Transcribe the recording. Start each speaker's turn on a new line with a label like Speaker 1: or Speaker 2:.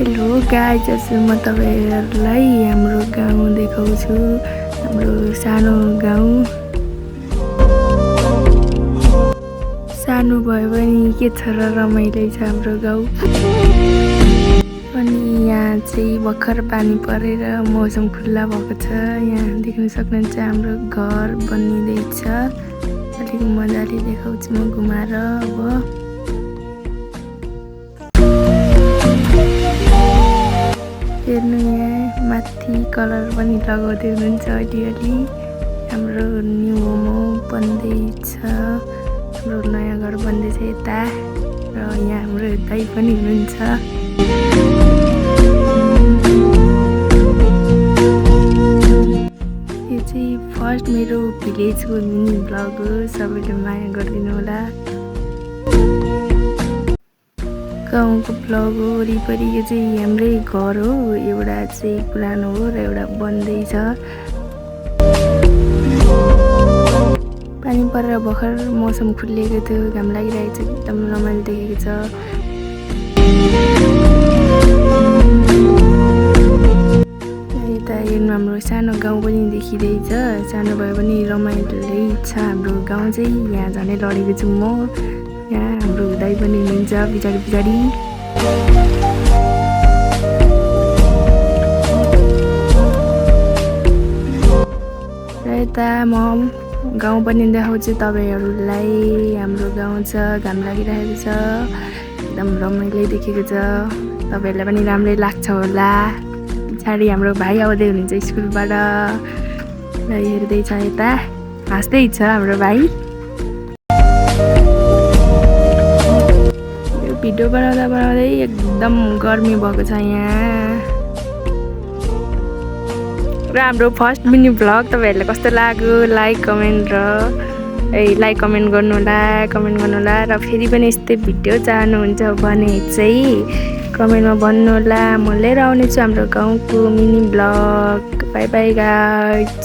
Speaker 1: Hello guys, आज म तपाईहरुलाई हाम्रो गाउँ देखाउँछु। हाम्रो सानो गाउँ सानो भए पनि के छ र रमाइलो छ हाम्रो गाउँ। अनि यहाँ चाहिँ भर्खर पानी परेर मौसम खुल्ला भएको छ। यहाँ देख्न सक्नुहुन्छ हाम्रो घर बनिँदैछ। अलिक मजाले देखाउँछु म घुमाएर। अब हेर्नु, यहाँ माथि कलर पनि लगाउँदै हुनुहुन्छ अलिअलि। हाम्रो न्यू होम बन्दैछ, हाम्रो नयाँ घर बन्दैछ यता। र यहाँ हाम्रो दाइ पनि हुनुहुन्छ। यो चाहिँ फर्स्ट मेरो भिलेजको मिनी ब्लग हो, सबैले माया गरिदिनु होला। गाउँको ब्लग हो वरिपरि। यो चाहिँ हाम्रै घर हो, एउटा चाहिँ पुरानो हो र एउटा बन्दैछ। पानी परेर भर्खर मौसम खुलिएको थियो, घाम लागिरहेको छ, एकदम रमाइलो देखेको छ। यता हेर्नु, हाम्रो सानो गाउँ पनि देखिँदैछ। सानो भए पनि रमाइलो छ हाम्रो गाउँ चाहिँ। यहाँ झनै लडेको छु म। यहाँ हाम्रो दाइ पनि हुनुहुन्छ पछाडि पछाडि। र यता म गाउँ पनि देखाउँछु तपाईहरुलाई। हाम्रो गाउँ छ, घाम लागिरहेको छ, एकदम रमाइलो देखेको छ। तपाईहरुलाई पनि राम्रै लाग्छ होला। पछाडि हाम्रो भाइ आउँदै हुनुहुन्छ स्कुलबाट र हेर्दैछ यता, हाँस्दै छ हाम्रो भाइ। भिडियो बनाउँदै एकदम गर्मी भएको छ यहाँ। र हाम्रो फर्स्ट मिनी भ्लग तपाईहरुलाई कस्तो लाग्यो लाइक कमेन्ट गर्नु होला। र फेरि पनि यस्तै भिडियो चाहनुहुन्छ भने चाहिँ कमेन्टमा भन्नु होला। म लिएर आउने छु हाम्रो गाउँको mini vlog. Bye bye guys.